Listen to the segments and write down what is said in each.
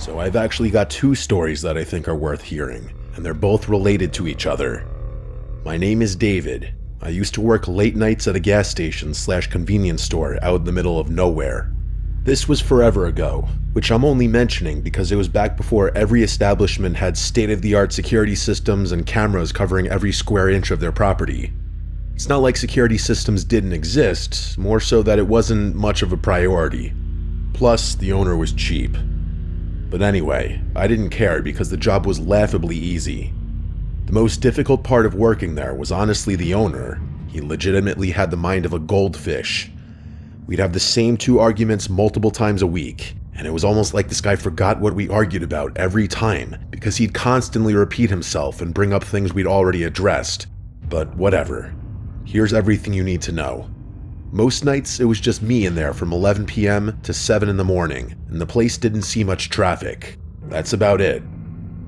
So I've actually got two stories that I think are worth hearing, and they're both related to each other. My name is David. I used to work late nights at a gas station / convenience store out in the middle of nowhere. This was forever ago, which I'm only mentioning because it was back before every establishment had state-of-the-art security systems and cameras covering every square inch of their property. It's not like security systems didn't exist, more so that it wasn't much of a priority. Plus, the owner was cheap. But anyway, I didn't care because the job was laughably easy. The most difficult part of working there was honestly the owner. He legitimately had the mind of a goldfish. We'd have the same two arguments multiple times a week, and it was almost like this guy forgot what we argued about every time because he'd constantly repeat himself and bring up things we'd already addressed. But whatever. Here's everything you need to know. Most nights, it was just me in there from 11 p.m. to 7 in the morning, and the place didn't see much traffic. That's about it.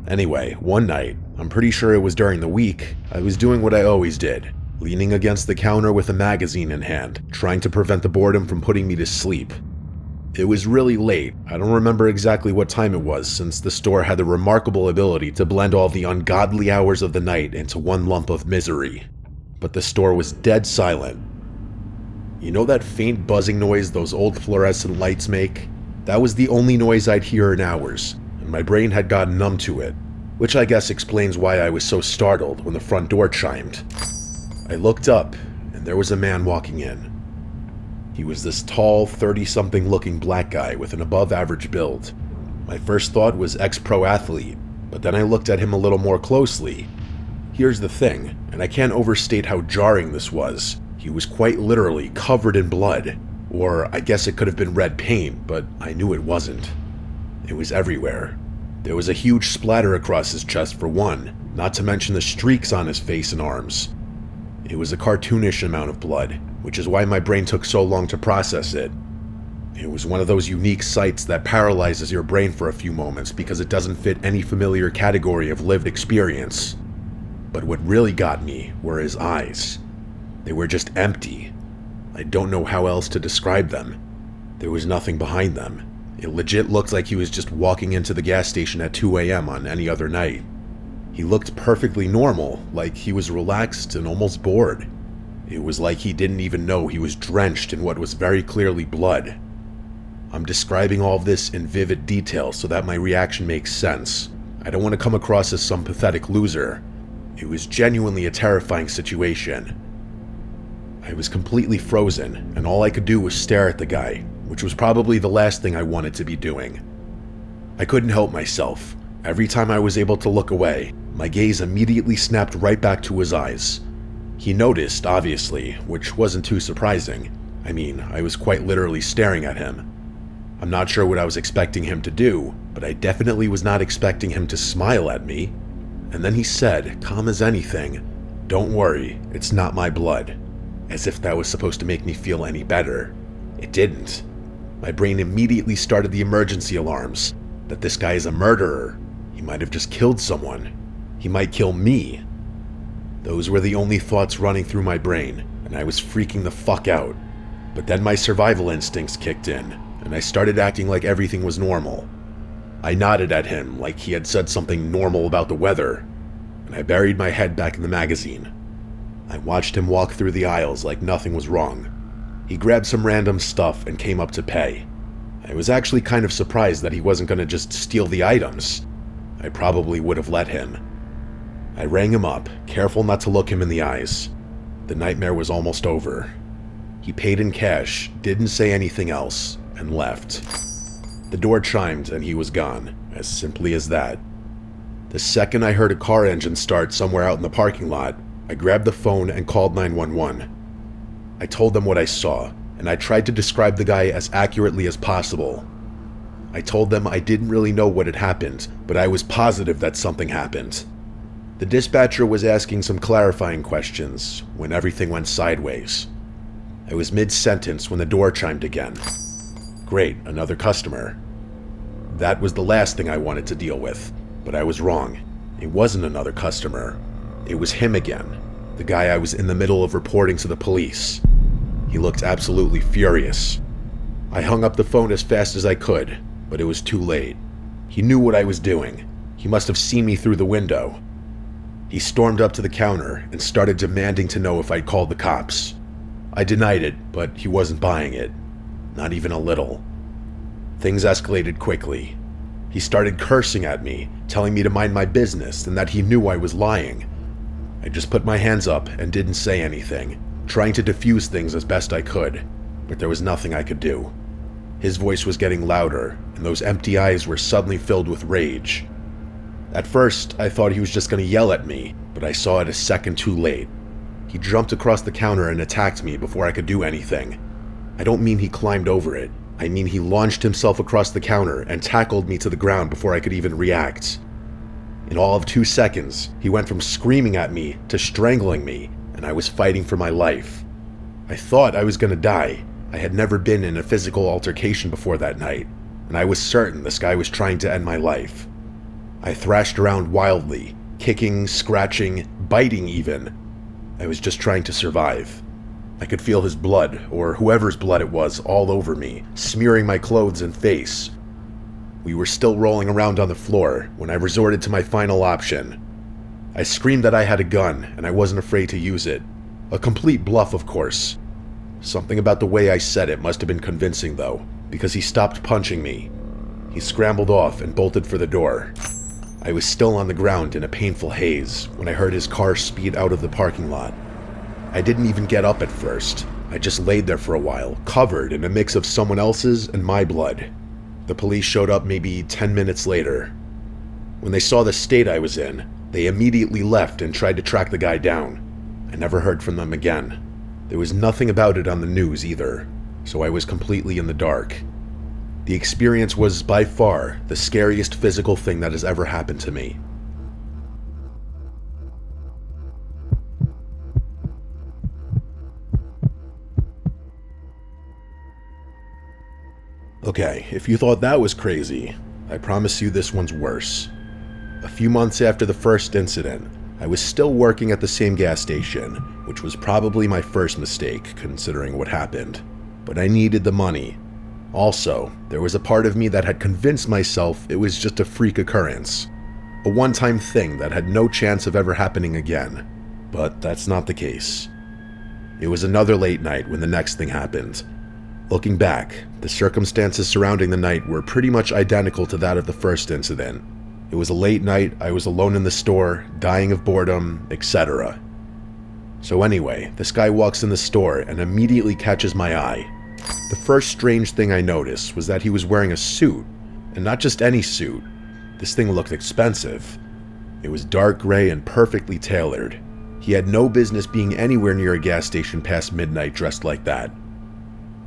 Anyway, one night, I'm pretty sure it was during the week, I was doing what I always did, leaning against the counter with a magazine in hand, trying to prevent the boredom from putting me to sleep. It was really late. I don't remember exactly what time it was, since the store had the remarkable ability to blend all the ungodly hours of the night into one lump of misery. But the store was dead silent. You know that faint buzzing noise those old fluorescent lights make? That was the only noise I'd hear in hours, and my brain had gotten numb to it, which I guess explains why I was so startled when the front door chimed. I looked up, and there was a man walking in. He was this tall, 30-something looking black guy with an above-average build. My first thought was ex-pro athlete, but then I looked at him a little more closely. Here's the thing, and I can't overstate how jarring this was. He was quite literally covered in blood, or I guess it could have been red paint, but I knew it wasn't. It was everywhere. There was a huge splatter across his chest for one, not to mention the streaks on his face and arms. It was a cartoonish amount of blood, which is why my brain took so long to process it. It was one of those unique sights that paralyzes your brain for a few moments because it doesn't fit any familiar category of lived experience. But what really got me were his eyes. They were just empty. I don't know how else to describe them. There was nothing behind them. It legit looked like he was just walking into the gas station at 2 a.m. on any other night. He looked perfectly normal, like he was relaxed and almost bored. It was like he didn't even know he was drenched in what was very clearly blood. I'm describing all of this in vivid detail so that my reaction makes sense. I don't want to come across as some pathetic loser. It was genuinely a terrifying situation. I was completely frozen, and all I could do was stare at the guy, which was probably the last thing I wanted to be doing. I couldn't help myself. Every time I was able to look away, my gaze immediately snapped right back to his eyes. He noticed, obviously, which wasn't too surprising. I mean, I was quite literally staring at him. I'm not sure what I was expecting him to do, but I definitely was not expecting him to smile at me. And then he said, calm as anything, "Don't worry, it's not my blood." As if that was supposed to make me feel any better. It didn't. My brain immediately started the emergency alarms, that this guy is a murderer. He might have just killed someone. He might kill me. Those were the only thoughts running through my brain, and I was freaking the fuck out. But then my survival instincts kicked in, and I started acting like everything was normal. I nodded at him like he had said something normal about the weather, and I buried my head back in the magazine. I watched him walk through the aisles like nothing was wrong. He grabbed some random stuff and came up to pay. I was actually kind of surprised that he wasn't going to just steal the items. I probably would have let him. I rang him up, careful not to look him in the eyes. The nightmare was almost over. He paid in cash, didn't say anything else, and left. The door chimed and he was gone, as simply as that. The second I heard a car engine start somewhere out in the parking lot, I grabbed the phone and called 911. I told them what I saw, and I tried to describe the guy as accurately as possible. I told them I didn't really know what had happened, but I was positive that something happened. The dispatcher was asking some clarifying questions when everything went sideways. I was mid-sentence when the door chimed again. Great, another customer. That was the last thing I wanted to deal with, but I was wrong. It wasn't another customer. It was him again, the guy I was in the middle of reporting to the police. He looked absolutely furious. I hung up the phone as fast as I could, but it was too late. He knew what I was doing. He must have seen me through the window. He stormed up to the counter and started demanding to know if I'd called the cops. I denied it, but he wasn't buying it. Not even a little. Things escalated quickly. He started cursing at me, telling me to mind my business and that he knew I was lying. I just put my hands up and didn't say anything, trying to defuse things as best I could, but there was nothing I could do. His voice was getting louder, and those empty eyes were suddenly filled with rage. At first, I thought he was just going to yell at me, but I saw it a second too late. He jumped across the counter and attacked me before I could do anything. I don't mean he climbed over it. I mean he launched himself across the counter and tackled me to the ground before I could even react. In all of 2 seconds, he went from screaming at me to strangling me, and I was fighting for my life. I thought I was going to die. I had never been in a physical altercation before that night, and I was certain this guy was trying to end my life. I thrashed around wildly, kicking, scratching, biting even. I was just trying to survive. I could feel his blood, or whoever's blood it was, all over me, smearing my clothes and face. We were still rolling around on the floor when I resorted to my final option. I screamed that I had a gun, and I wasn't afraid to use it. A complete bluff, of course. Something about the way I said it must have been convincing, though, because he stopped punching me. He scrambled off and bolted for the door. I was still on the ground in a painful haze when I heard his car speed out of the parking lot. I didn't even get up at first. I just laid there for a while, covered in a mix of someone else's and my blood. The police showed up maybe 10 minutes later. When they saw the state I was in, they immediately left and tried to track the guy down. I never heard from them again. There was nothing about it on the news either, so I was completely in the dark. The experience was by far the scariest physical thing that has ever happened to me. Okay, if you thought that was crazy, I promise you this one's worse. A few months after the first incident, I was still working at the same gas station, which was probably my first mistake considering what happened. But I needed the money. Also, there was a part of me that had convinced myself it was just a freak occurrence. A one-time thing that had no chance of ever happening again. But that's not the case. It was another late night when the next thing happened. Looking back, the circumstances surrounding the night were pretty much identical to that of the first incident. It was a late night, I was alone in the store, dying of boredom, etc. So anyway, this guy walks in the store and immediately catches my eye. The first strange thing I noticed was that he was wearing a suit, and not just any suit. This thing looked expensive. It was dark gray and perfectly tailored. He had no business being anywhere near a gas station past midnight dressed like that.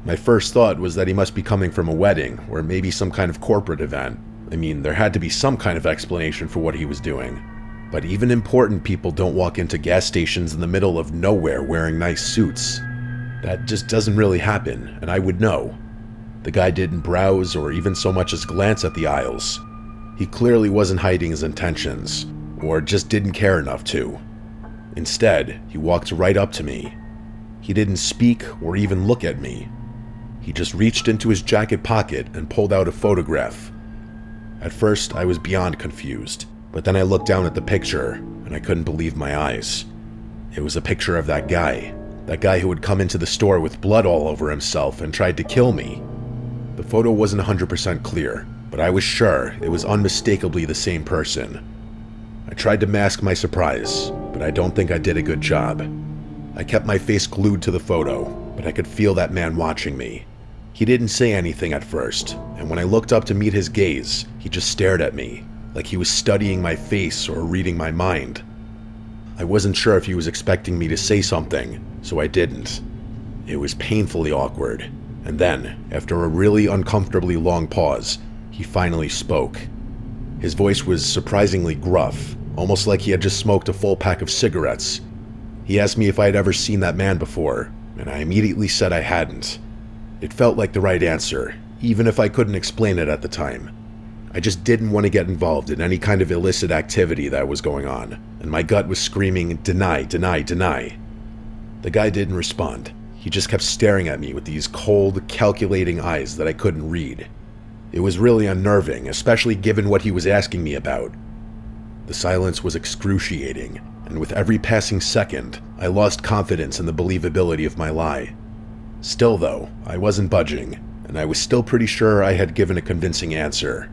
My first thought was that he must be coming from a wedding, or maybe some kind of corporate event. I mean, there had to be some kind of explanation for what he was doing. But even important people don't walk into gas stations in the middle of nowhere wearing nice suits. That just doesn't really happen, and I would know. The guy didn't browse or even so much as glance at the aisles. He clearly wasn't hiding his intentions, or just didn't care enough to. Instead, he walked right up to me. He didn't speak or even look at me. He just reached into his jacket pocket and pulled out a photograph. At first, I was beyond confused, but then I looked down at the picture, and I couldn't believe my eyes. It was a picture of that guy who had come into the store with blood all over himself and tried to kill me. The photo wasn't 100% clear, but I was sure it was unmistakably the same person. I tried to mask my surprise, but I don't think I did a good job. I kept my face glued to the photo, but I could feel that man watching me. He didn't say anything at first, and when I looked up to meet his gaze, he just stared at me, like he was studying my face or reading my mind. I wasn't sure if he was expecting me to say something, so I didn't. It was painfully awkward, and then, after a really uncomfortably long pause, he finally spoke. His voice was surprisingly gruff, almost like he had just smoked a full pack of cigarettes. He asked me if I had ever seen that man before, and I immediately said I hadn't. It felt like the right answer, even if I couldn't explain it at the time. I just didn't want to get involved in any kind of illicit activity that was going on, and my gut was screaming, "Deny, deny, deny." The guy didn't respond. He just kept staring at me with these cold, calculating eyes that I couldn't read. It was really unnerving, especially given what he was asking me about. The silence was excruciating, and with every passing second, I lost confidence in the believability of my lie. Still though, I wasn't budging, and I was still pretty sure I had given a convincing answer.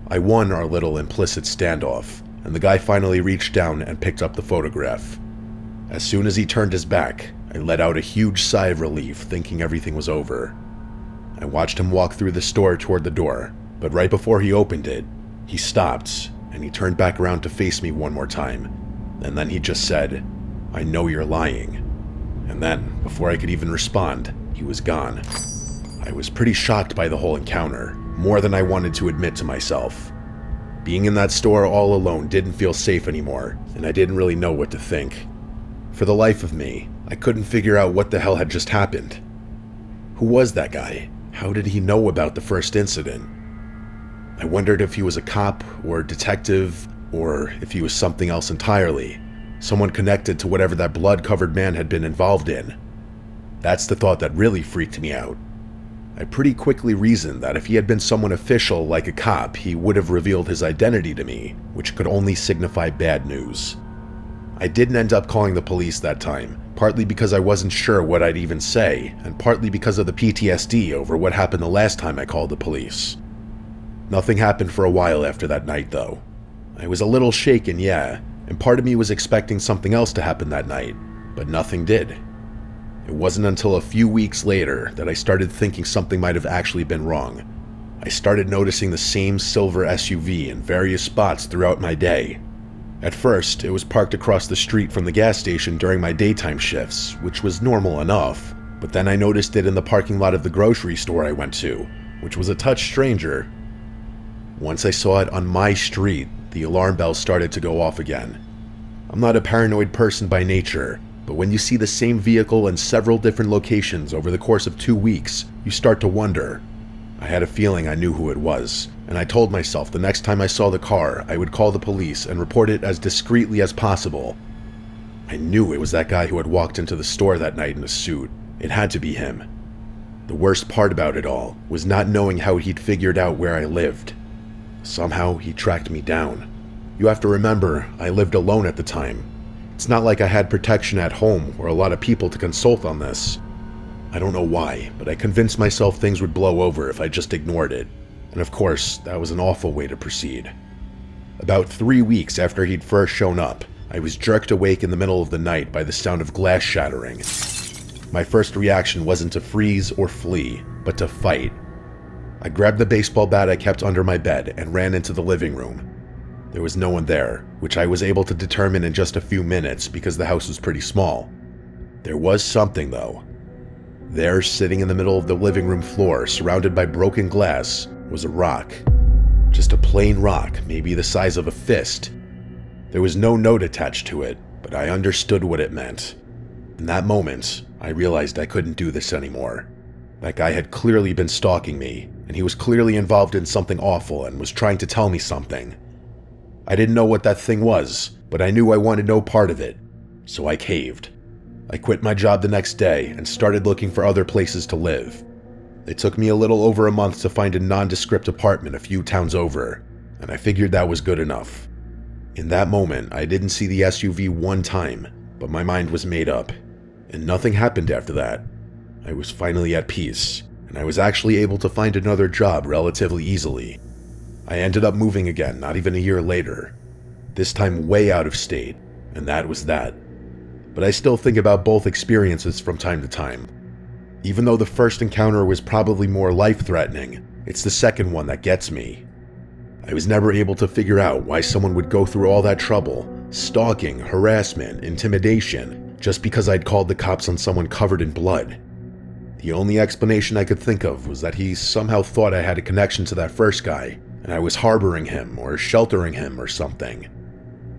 I won our little implicit standoff, and the guy finally reached down and picked up the photograph. As soon as he turned his back, I let out a huge sigh of relief, thinking everything was over. I watched him walk through the store toward the door, but right before he opened it, he stopped, and he turned back around to face me one more time, and then he just said, "I know you're lying." And then, before I could even respond, he was gone. I was pretty shocked by the whole encounter, more than I wanted to admit to myself. Being in that store all alone didn't feel safe anymore, and I didn't really know what to think. For the life of me, I couldn't figure out what the hell had just happened. Who was that guy? How did he know about the first incident? I wondered if he was a cop or detective, or if he was something else entirely, someone connected to whatever that blood-covered man had been involved in. That's the thought that really freaked me out. I pretty quickly reasoned that if he had been someone official like a cop, he would have revealed his identity to me, which could only signify bad news. I didn't end up calling the police that time, partly because I wasn't sure what I'd even say, and partly because of the PTSD over what happened the last time I called the police. Nothing happened for a while after that night, though. I was a little shaken, yeah, and part of me was expecting something else to happen that night, but nothing did. It wasn't until a few weeks later that I started thinking something might have actually been wrong. I started noticing the same silver SUV in various spots throughout my day. At first, it was parked across the street from the gas station during my daytime shifts, which was normal enough, but then I noticed it in the parking lot of the grocery store I went to, which was a touch stranger. Once I saw it on my street, the alarm bells started to go off again. I'm not a paranoid person by nature, but when you see the same vehicle in several different locations over the course of 2 weeks, you start to wonder. I had a feeling I knew who it was, and I told myself the next time I saw the car, I would call the police and report it as discreetly as possible. I knew it was that guy who had walked into the store that night in a suit. It had to be him. The worst part about it all was not knowing how he'd figured out where I lived. Somehow he tracked me down. You have to remember, I lived alone at the time. It's not like I had protection at home or a lot of people to consult on this. I don't know why, but I convinced myself things would blow over if I just ignored it. And of course, that was an awful way to proceed. About 3 weeks after he'd first shown up, I was jerked awake in the middle of the night by the sound of glass shattering. My first reaction wasn't to freeze or flee, but to fight. I grabbed the baseball bat I kept under my bed and ran into the living room. There was no one there, which I was able to determine in just a few minutes because the house was pretty small. There was something, though. There, sitting in the middle of the living room floor, surrounded by broken glass, was a rock. Just a plain rock, maybe the size of a fist. There was no note attached to it, but I understood what it meant. In that moment, I realized I couldn't do this anymore. That guy had clearly been stalking me, and he was clearly involved in something awful and was trying to tell me something. I didn't know what that thing was, but I knew I wanted no part of it, so I caved. I quit my job the next day and started looking for other places to live. It took me a little over a month to find a nondescript apartment a few towns over, and I figured that was good enough. In that moment, I didn't see the SUV one time, but my mind was made up, and nothing happened after that. I was finally at peace, and I was actually able to find another job relatively easily. I ended up moving again not even a year later, this time way out of state, and that was that. But I still think about both experiences from time to time. Even though the first encounter was probably more life-threatening, it's the second one that gets me. I was never able to figure out why someone would go through all that trouble, stalking, harassment, intimidation, just because I'd called the cops on someone covered in blood. The only explanation I could think of was that he somehow thought I had a connection to that first guy, and I was harboring him or sheltering him or something.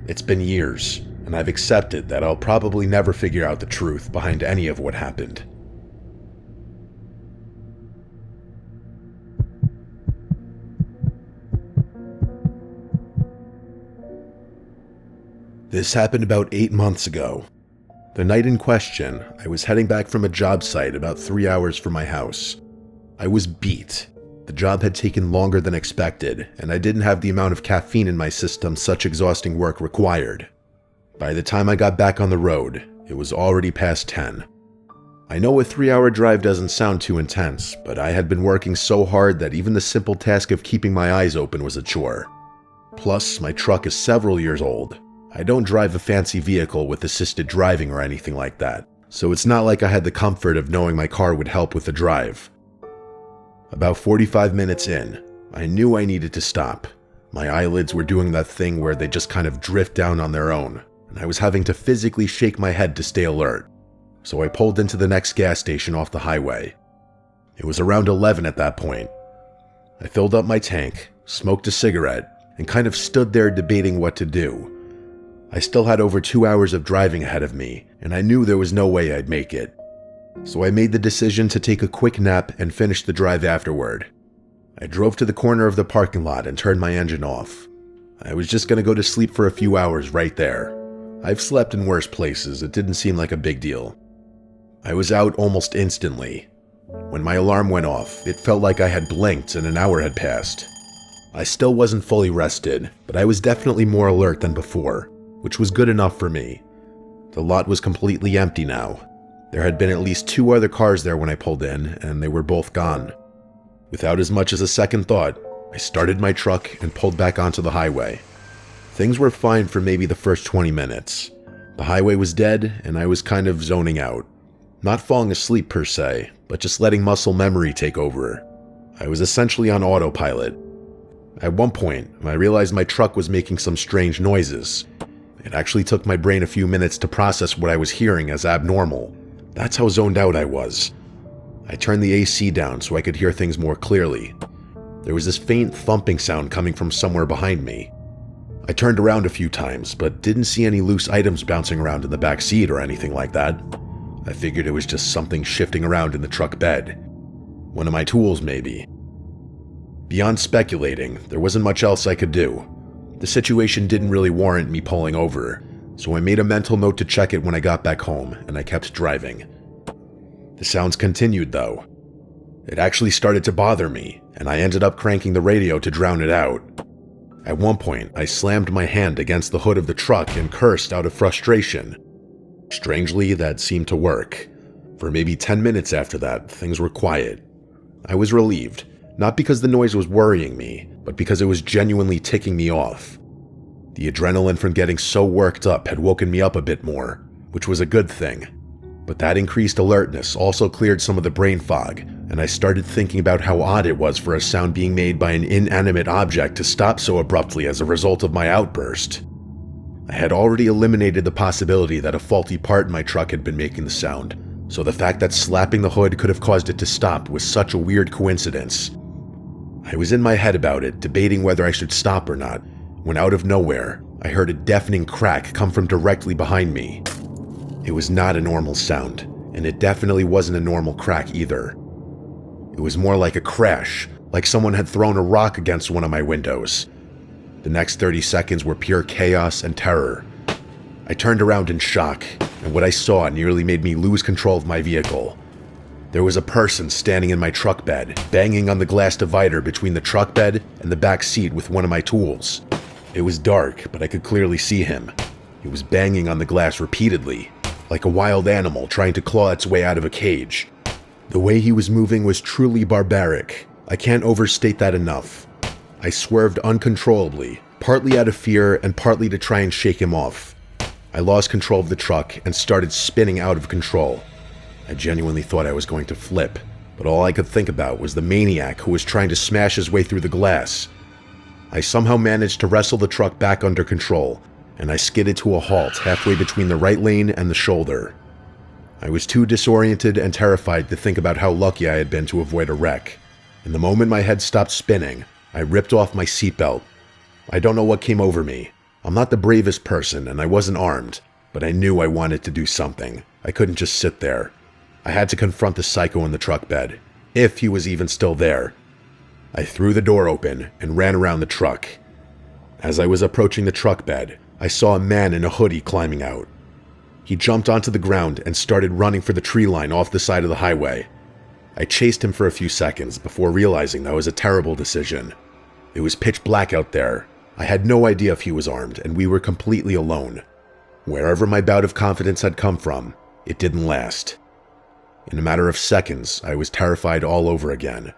It's been years, and I've accepted that I'll probably never figure out the truth behind any of what happened. This happened about 8 months ago. The night in question, I was heading back from a job site about 3 hours from my house. I was beat. The job had taken longer than expected, and I didn't have the amount of caffeine in my system such exhausting work required. By the time I got back on the road, it was already past 10. I know a 3-hour drive doesn't sound too intense, but I had been working so hard that even the simple task of keeping my eyes open was a chore. Plus, my truck is several years old. I don't drive a fancy vehicle with assisted driving or anything like that, so it's not like I had the comfort of knowing my car would help with the drive. About 45 minutes in, I knew I needed to stop. My eyelids were doing that thing where they just kind of drift down on their own, and I was having to physically shake my head to stay alert. So I pulled into the next gas station off the highway. It was around 11 at that point. I filled up my tank, smoked a cigarette, and kind of stood there debating what to do. I still had over 2 hours of driving ahead of me, and I knew there was no way I'd make it. So I made the decision to take a quick nap and finish the drive afterward. I drove to the corner of the parking lot and turned my engine off. I was just going to go to sleep for a few hours right there. I've slept in worse places, it didn't seem like a big deal. I was out almost instantly. When my alarm went off, it felt like I had blinked and an hour had passed. I still wasn't fully rested, but I was definitely more alert than before, which was good enough for me. The lot was completely empty now. There had been at least 2 other cars there when I pulled in, and they were both gone. Without as much as a second thought, I started my truck and pulled back onto the highway. Things were fine for maybe the first 20 minutes. The highway was dead, and I was kind of zoning out. Not falling asleep per se, but just letting muscle memory take over. I was essentially on autopilot. At one point, I realized my truck was making some strange noises. It actually took my brain a few minutes to process what I was hearing as abnormal. That's how zoned out I was. I turned the AC down so I could hear things more clearly. There was this faint thumping sound coming from somewhere behind me. I turned around a few times, but didn't see any loose items bouncing around in the back seat or anything like that. I figured it was just something shifting around in the truck bed. One of my tools, maybe. Beyond speculating, there wasn't much else I could do. The situation didn't really warrant me pulling over, so I made a mental note to check it when I got back home, and I kept driving. The sounds continued, though. It actually started to bother me, and I ended up cranking the radio to drown it out. At one point, I slammed my hand against the hood of the truck and cursed out of frustration. Strangely, that seemed to work. For maybe 10 minutes after that, things were quiet. I was relieved, not because the noise was worrying me, but because it was genuinely ticking me off. The adrenaline from getting so worked up had woken me up a bit more, which was a good thing. But that increased alertness also cleared some of the brain fog, and I started thinking about how odd it was for a sound being made by an inanimate object to stop so abruptly as a result of my outburst. I had already eliminated the possibility that a faulty part in my truck had been making the sound, so the fact that slapping the hood could have caused it to stop was such a weird coincidence. I was in my head about it, debating whether I should stop or not, when out of nowhere, I heard a deafening crack come from directly behind me. It was not a normal sound, and it definitely wasn't a normal crack either. It was more like a crash, like someone had thrown a rock against one of my windows. The next 30 seconds were pure chaos and terror. I turned around in shock, and what I saw nearly made me lose control of my vehicle. There was a person standing in my truck bed, banging on the glass divider between the truck bed and the back seat with one of my tools. It was dark, but I could clearly see him. He was banging on the glass repeatedly, like a wild animal trying to claw its way out of a cage. The way he was moving was truly barbaric. I can't overstate that enough. I swerved uncontrollably, partly out of fear and partly to try and shake him off. I lost control of the truck and started spinning out of control. I genuinely thought I was going to flip, but all I could think about was the maniac who was trying to smash his way through the glass. I somehow managed to wrestle the truck back under control, and I skidded to a halt halfway between the right lane and the shoulder. I was too disoriented and terrified to think about how lucky I had been to avoid a wreck. And the moment my head stopped spinning, I ripped off my seatbelt. I don't know what came over me. I'm not the bravest person, and I wasn't armed, but I knew I wanted to do something. I couldn't just sit there. I had to confront the psycho in the truck bed, if he was even still there. I threw the door open and ran around the truck. As I was approaching the truck bed, I saw a man in a hoodie climbing out. He jumped onto the ground and started running for the tree line off the side of the highway. I chased him for a few seconds before realizing that was a terrible decision. It was pitch black out there. I had no idea if he was armed, and we were completely alone. Wherever my bout of confidence had come from, it didn't last. In a matter of seconds, I was terrified all over again.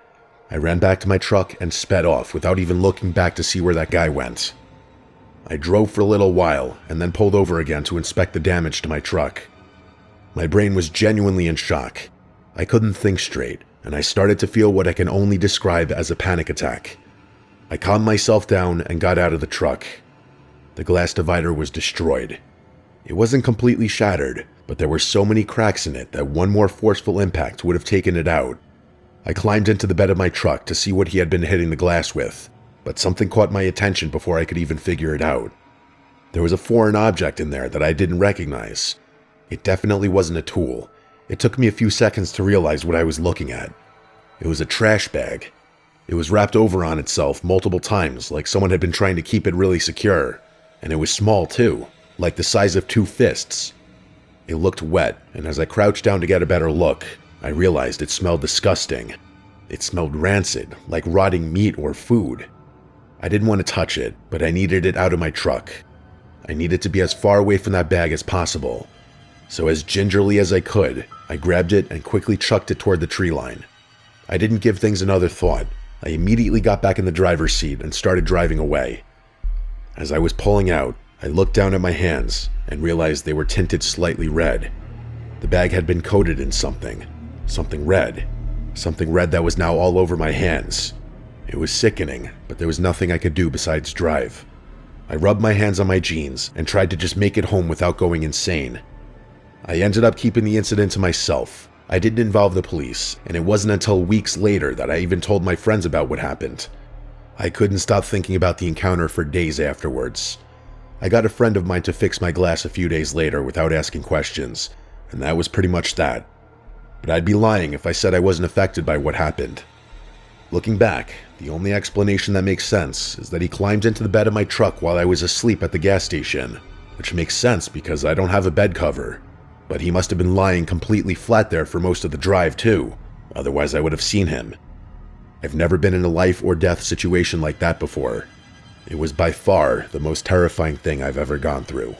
I ran back to my truck and sped off without even looking back to see where that guy went. I drove for a little while and then pulled over again to inspect the damage to my truck. My brain was genuinely in shock. I couldn't think straight, and I started to feel what I can only describe as a panic attack. I calmed myself down and got out of the truck. The glass divider was destroyed. It wasn't completely shattered, but there were so many cracks in it that one more forceful impact would have taken it out. I climbed into the bed of my truck to see what he had been hitting the glass with, but something caught my attention before I could even figure it out. There was a foreign object in there that I didn't recognize. It definitely wasn't a tool. It took me a few seconds to realize what I was looking at. It was a trash bag. It was wrapped over on itself multiple times, like someone had been trying to keep it really secure. And it was small too, like the size of 2 fists. It looked wet, and as I crouched down to get a better look, I realized it smelled disgusting. It smelled rancid, like rotting meat or food. I didn't want to touch it, but I needed it out of my truck. I needed to be as far away from that bag as possible. So as gingerly as I could, I grabbed it and quickly chucked it toward the tree line. I didn't give things another thought. I immediately got back in the driver's seat and started driving away. As I was pulling out, I looked down at my hands and realized they were tinted slightly red. The bag had been coated in something red. Something red that was now all over my hands. It was sickening, but there was nothing I could do besides drive. I rubbed my hands on my jeans and tried to just make it home without going insane. I ended up keeping the incident to myself. I didn't involve the police, and it wasn't until weeks later that I even told my friends about what happened. I couldn't stop thinking about the encounter for days afterwards. I got a friend of mine to fix my glass a few days later without asking questions, and that was pretty much that. But I'd be lying if I said I wasn't affected by what happened. Looking back, the only explanation that makes sense is that he climbed into the bed of my truck while I was asleep at the gas station, which makes sense because I don't have a bed cover. But he must have been lying completely flat there for most of the drive too, otherwise I would have seen him. I've never been in a life or death situation like that before. It was by far the most terrifying thing I've ever gone through.